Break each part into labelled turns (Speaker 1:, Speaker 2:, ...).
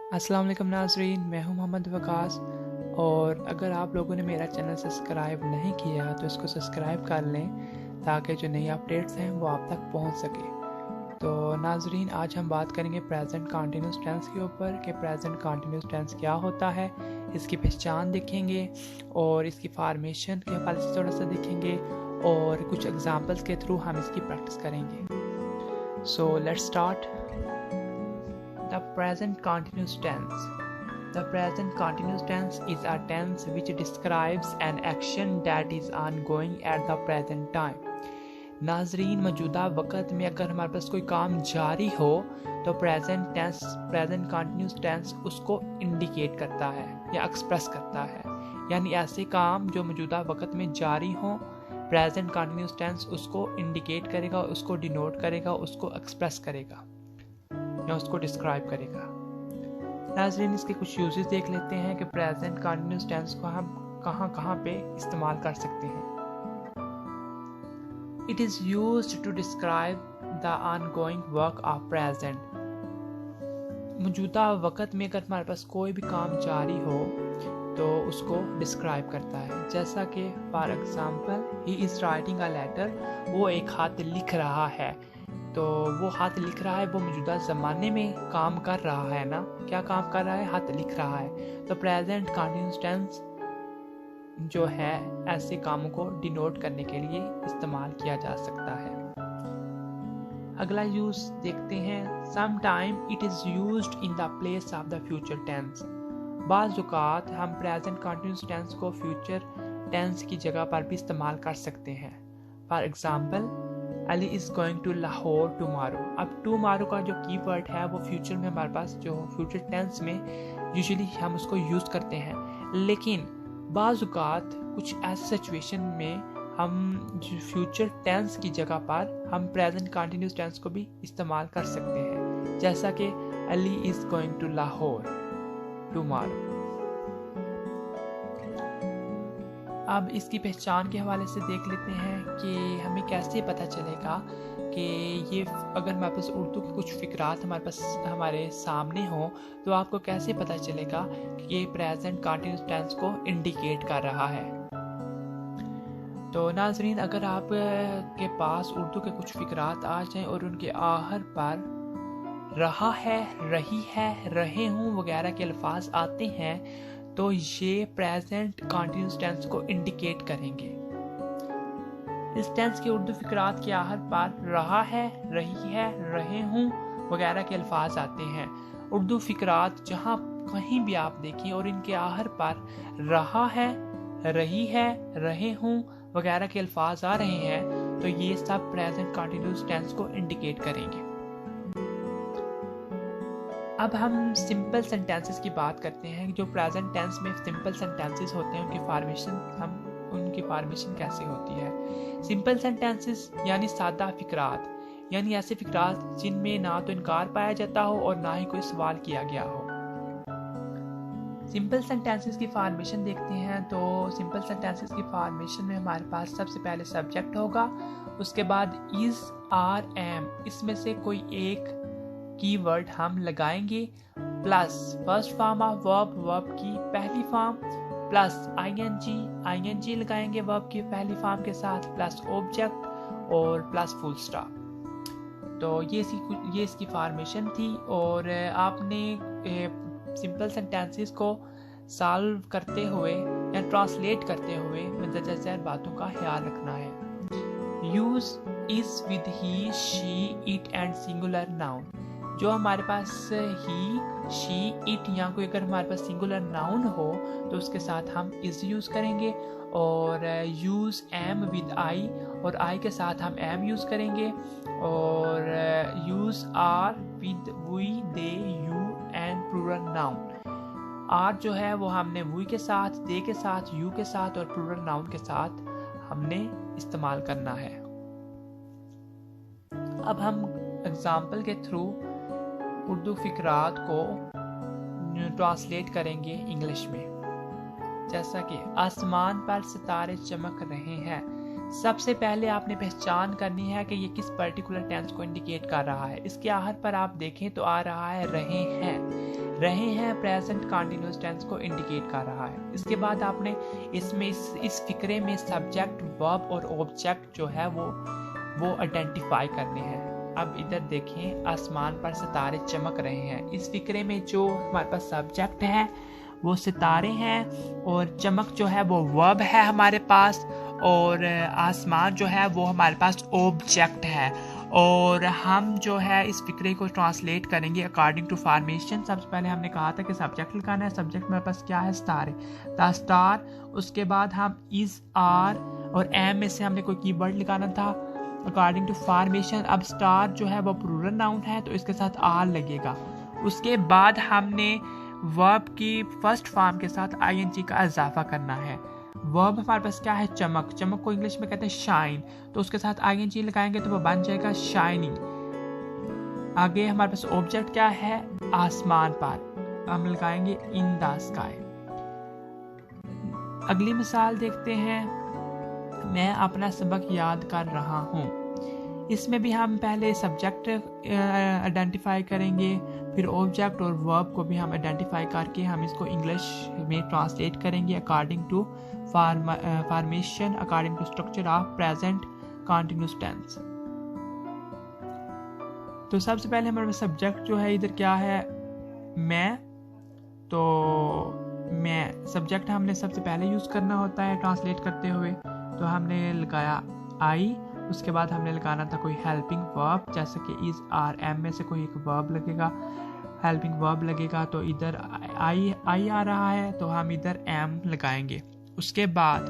Speaker 1: अस्सलाम वालेकुम नाज़रीन, मैं हूं मोहम्मद वकास। और अगर आप लोगों ने मेरा चैनल सब्सक्राइब नहीं किया तो इसको सब्सक्राइब कर लें ताकि जो नई अपडेट्स हैं वो आप तक पहुंच सके। तो नाज़रीन, आज हम बात करेंगे प्रेजेंट कंटिन्यूस टेंस के ऊपर कि प्रेजेंट कंटिन्यूस टेंस क्या होता है, इसकी पहचान देखेंगे और इसकी फार्मेशन के हवाले से थोड़ा सा देखेंगे और कुछ एग्जांपल्स के थ्रू हम इसकी प्रैक्टिस करेंगे। So let's start. The present continuous tense. The present continuous tense is a tense which describes an action that is ongoing at the present time. नाजरीन, मौजूदा वक़्त में अगर हमारे पास कोई काम जारी हो तो present tense, present continuous tense उसको इंडिकेट करता है या एक्सप्रेस करता है। यानी ऐसे काम जो मौजूदा वक़्त में जारी हों, प्रेजेंट कंटिन्यूस टेंस उसको इंडिकेट करेगा, उसको डिनोट करेगा, उसको एक्सप्रेस करेगा या उसको डिस्क्राइब करेगा। नाज़रीन, इसके कुछ यूजेस देख लेते हैं कि प्रेजेंट कंटिन्यूस टेंस को हम कहाँ पे इस्तेमाल कर सकते हैं। It is used to describe the ongoing work of present. मौजूदा वक़्त में अगर हमारे पास कोई भी काम जारी हो तो उसको डिस्क्राइब करता है। जैसा कि for example, he is writing a letter, वो एक खत लिख रहा है। तो वो हाथ लिख रहा है, वो मौजूदा ज़माने में काम कर रहा है ना। क्या काम कर रहा है? हाथ लिख रहा है। तो प्रेजेंट कंटिन्यूस टेंस जो है ऐसे कामों को डिनोट करने के लिए इस्तेमाल किया जा सकता है। अगला यूज देखते हैं। Some time it is used in the place of the future tense. बाज़ औक़ात हम प्रेजेंट कंटिन्यूस टेंस को फ्यूचर टेंस की जगह पर भी इस्तेमाल कर सकते हैं। For example, Ali is going to Lahore tomorrow. अब टुमारो का जो कीवर्ड है वो फ्यूचर में हमारे पास जो फ्यूचर टेंस में यूजुअली हम उसको यूज़ करते हैं, लेकिन बाज़ औक़ात कुछ ऐसे सिचुएशन में हम फ्यूचर टेंस की जगह पर हम प्रेजेंट कंटिन्यूस टेंस को भी इस्तेमाल कर सकते हैं। जैसा कि Ali is going to Lahore tomorrow. अब इसकी पहचान के हवाले से देख लेते हैं कि हमें कैसे पता चलेगा कि ये अगर हमारे पास उर्दू के कुछ फ़िक्रात हमारे सामने हो तो आपको कैसे पता चलेगा कि ये प्रेजेंट कंटिन्यूस टेंस को इंडिकेट कर रहा है। तो नाज़रीन, अगर आप के पास उर्दू के कुछ फ़िक्रात आ जाएं और उनके आखिर पर रहा है, रही है, रहे हूँ वगैरह के अल्फाज आते हैं तो ये प्रेजेंट कंटिन्यूस टेंस को इंडिकेट करेंगे। इस टेंस के उर्दू फिक्रात के आखिर पर रहा है, रही है, रहे हूँ वगैरह के अल्फाज आते हैं। उर्दू फिक्रात जहाँ कहीं भी आप देखें और इनके आखिर पर रहा है, रही है, रहे हूँ वगैरह के अल्फाज आ रहे हैं तो ये सब प्रेजेंट कंटिन्यूस टेंस को इंडिकेट करेंगे। अब हम सिंपल सेंटेंसेस की बात करते हैं। जो प्रेजेंट टेंस में सिंपल सेंटेंसेस होते हैं उनकी फार्मेशन कैसे होती है। सिंपल सेंटेंसेस यानी सादा फिक्रात, यानी ऐसे फिक्रात जिनमें ना तो इनकार पाया जाता हो और ना ही कोई सवाल किया गया हो। सिंपल सेंटेंसेस की फार्मेशन देखते हैं तो सिंपल सेंटेंसेस की फार्मेशन में हमारे पास सबसे पहले सब्जेक्ट होगा, उसके बाद इज, आर, एम, इसमें से कोई एक कीवर्ड हम लगाएंगे, plus first form of verb की पहली फॉर्म, प्लस आईएनजी लगाएंगे वर्ब की पहली फॉर्म के साथ, प्लस ऑब्जेक्ट और प्लस फुल स्टॉप। तो ये इसकी फार्मेशन थी। और आपने सिंपल सेंटेंसेस को सॉल्व करते हुए या ट्रांसलेट करते हुए मंदरजा बातों का ख्याल रखना है। Use is with he, she, it and singular noun. जो हमारे पास ही, शी, इट या कोई अगर हमारे पास सिंगुलर नाउन हो तो उसके साथ हम इज यूज़ करेंगे। और यूज़ एम विद आई, और आई के साथ हम एम यूज़ करेंगे। और use are with we, they, you and plural noun. Are जो है वो हमने वी के साथ, दे के साथ, यू के साथ और प्लूरल नाउन के साथ हमने इस्तेमाल करना है। अब हम एग्जाम्पल के थ्रू उर्दू फिक्रात को ट्रांसलेट करेंगे इंग्लिश में। जैसा कि आसमान पर सितारे चमक रहे हैं। सबसे पहले आपने पहचान करनी है कि ये किस पर्टिकुलर टेंस को इंडिकेट कर रहा है। इसके आखिर पर आप देखें तो आ रहा है रहे हैं। रहे हैं प्रेजेंट कंटिन्यूअस टेंस को इंडिकेट कर रहा है। इसके बाद आपने इसमें इस फिक्रे में सब्जेक्ट, वर्ब और ऑब्जेक्ट जो है वो आइडेंटिफाई करने हैं। अब इधर देखें, आसमान पर सितारे चमक रहे हैं। इस फिक्रे में जो हमारे पास सब्जेक्ट है वो सितारे हैं और चमक जो है वो वर्ब है हमारे पास, और आसमान जो है वो हमारे पास ऑब्जेक्ट है। और हम जो है इस फिक्रे को ट्रांसलेट करेंगे अकॉर्डिंग टू फॉर्मेशन। सबसे पहले हमने कहा था कि सब्जेक्ट लिखाना है। सब्जेक्ट मेरे पास क्या है? सितारे, द स्टार। उसके बाद हम इज, आर और एम में से हमने कोई कीवर्ड लिखाना था अकॉर्डिंग टू फॉर्मेशन। अब स्टार जो है वो प्लूरल नाउन है तो इसके साथ आर लगेगा। उसके बाद हमने वर्ब की फर्स्ट फॉर्म के साथ आईएनजी का इजाफा करना है। वर्ब हमारे पास क्या है? चमक। चमक को इंग्लिश में कहते हैं शाइन, तो उसके साथ आईएनजी लगाएंगे तो वो बन जाएगा शाइनिंग। आगे हमारे पास ऑब्जेक्ट क्या है? आसमान पर, हम लगाएंगे इन द स्काई। अगली मिसाल देखते हैं, मैं अपना सबक याद कर रहा हूँ। इसमें भी हम पहले सब्जेक्ट आइडेंटिफाई करेंगे, फिर ऑब्जेक्ट और वर्ब को भी हम आइडेंटिफाई करके हम इसको इंग्लिश में ट्रांसलेट करेंगे according to formation, according to structure of present continuous tense. तो सबसे पहले हमारे सब्जेक्ट जो है इधर क्या है? मैं। तो मैं सब्जेक्ट हमने सबसे पहले यूज करना होता है ट्रांसलेट करते हुए, तो हमने लगाया आई। उसके बाद हमने लगाना था कोई हेल्पिंग वर्ब, जैसे कि इज, आर, एम में से कोई एक वर्ब लगेगा, हेल्पिंग वर्ब लगेगा। तो इधर आई आ रहा है तो हम इधर एम लगाएंगे। उसके बाद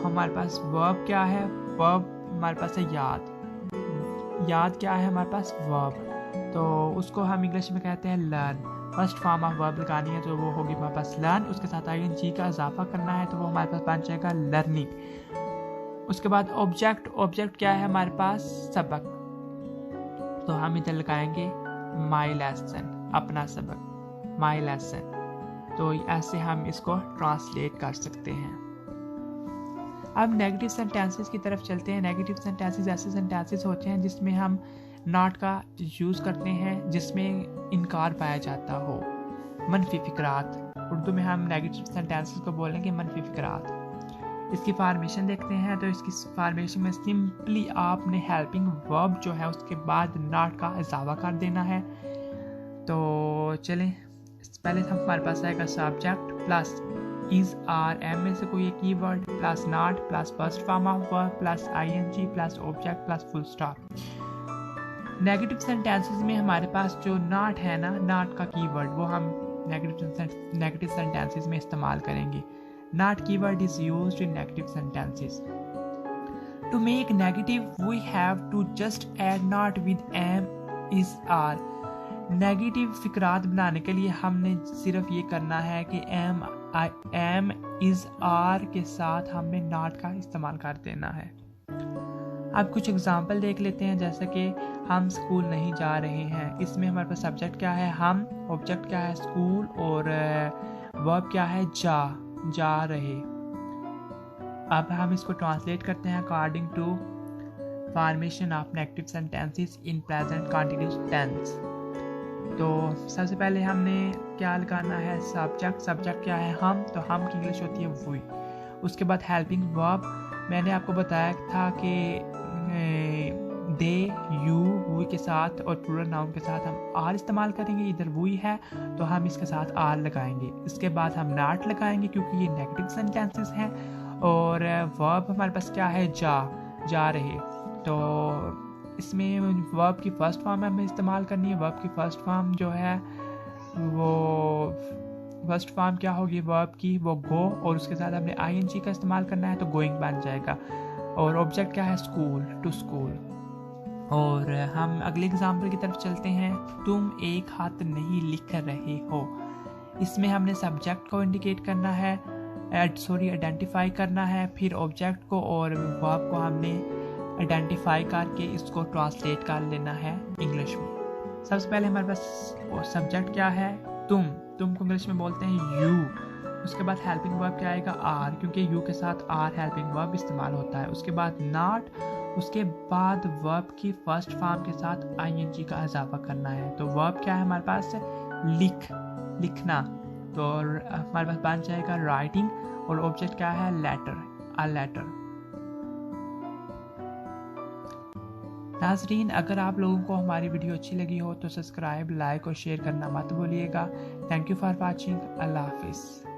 Speaker 1: हमारे पास वर्ब क्या है? वर्ब हमारे पास है याद। याद क्या है हमारे पास? वर्ब। तो उसको हम इंग्लिश में कहते हैं learn. First form of verb लगानी है तो वो होगी हमारे पास लर्न। उसके साथ आईएनजी का इजाफा करना है तो वो हमारे पास बन जाएगा लर्निंग। उसके बाद ऑब्जेक्ट। ऑब्जेक्ट क्या है हमारे पास? सबक। तो हम इधर लगाएंगे माई लेसन, अपना सबक, माई लेसन। तो ऐसे हम इसको ट्रांसलेट कर सकते हैं। अब नेगेटिव सेंटेंसेस की तरफ चलते हैं। नेगेटिव सेंटेंसेस ऐसे सेंटेंसेस होते हैं जिसमें हम नॉट का यूज़ करते हैं, जिसमें इनकार पाया जाता हो। मनफी फिक्रात, उर्दू में हम नेगेटिव सेंटेंसेस को बोलेंगे मनफी फिक्रात। इसकी फार्मेशन देखते हैं। तो इसकी फार्मेशन में सिंपली आपने हेल्पिंग वर्ब जो है उसके बाद नॉट का इजाफा कर देना है। तो चलें, पहले हमारे पास आएगा subject plus is, are, am में से कोई एक keyword plus not plus first form of verb plus ING plus object plus full stop. Negative sentences में हमारे पास जो नॉट है ना, नॉट का कीवर्ड, वो हम नेगेटिव सेंटेंसेस में इस्तेमाल करेंगे। Not keyword is used in negative sentences. To make negative, we have to just add not with am, is, are. Negative फिक्रात बनाने के लिए हमने सिर्फ ये करना है कि am, is, are के साथ हमने not का इस्तेमाल कर देना है। अब कुछ एग्जाम्पल देख लेते हैं, जैसे कि हम स्कूल नहीं जा रहे हैं। इसमें हमारे पास सब्जेक्ट क्या है? हम। ऑब्जेक्ट क्या है? स्कूल। और वर्ब क्या है? जा रहे। अब हम इसको ट्रांसलेट करते हैं according to formation of negative sentences in present continuous tense. तो सबसे पहले हमने क्या लगाना है? सब्जेक्ट। सब्जेक्ट क्या है? हम। तो हम की इंग्लिश होती है वी। उसके बाद हेल्पिंग वर्ब, मैंने आपको बताया था कि दे, यू, वी के साथ और प्लूरल नाउन के साथ हम आर इस्तेमाल करेंगे। इधर वी है तो हम इसके साथ आर लगाएंगे। इसके बाद हम नॉट लगाएंगे क्योंकि ये नेगेटिव सेंटेंसेस हैं। और वर्ब हमारे पास क्या है? जा रहे। तो इसमें वर्ब की फर्स्ट फॉर्म हमें इस्तेमाल करनी है। वर्ब की फर्स्ट फॉर्म जो है वो फर्स्ट फॉर्म क्या होगी वर्ब की? वो गो। और उसके साथ हमने आईएनजी का इस्तेमाल करना है तो गोइंग बन जाएगा। और ऑब्जेक्ट क्या है? School, to school. और हम अगले एग्जाम्पल की तरफ चलते हैं। तुम एक हाथ नहीं लिख रहे हो। इसमें हमने सब्जेक्ट को इंडिकेट करना है, आइडेंटिफाई करना है। फिर ऑब्जेक्ट को और वर्ब को हमने आइडेंटिफाई करके इसको ट्रांसलेट कर लेना है इंग्लिश में। सबसे पहले हमारे पास सब्जेक्ट क्या है? तुम को इंग्लिश में बोलते हैं यू। उसके बाद हेल्पिंग वर्ब क्या आएगा? आर, क्योंकि यू के साथ आर हेल्पिंग वर्ब इस्तेमाल होता है। उसके बाद नॉट। उसके बाद वर्ब की फर्स्ट फॉर्म के साथ आईएनजी का इजाफा करना है। तो वर्ब क्या है हमारे पास? लिख। लिखना, तो हमारे पास बन जाएगा राइटिंग, और ऑब्जेक्ट क्या है, लेटर, अ लेटर। नाज़रीन, अगर आप लोगों को हमारी वीडियो अच्छी लगी हो तो सब्सक्राइब, लाइक और शेयर करना मत भूलिएगा। Thank you for watching. अल्लाह हाफिज़।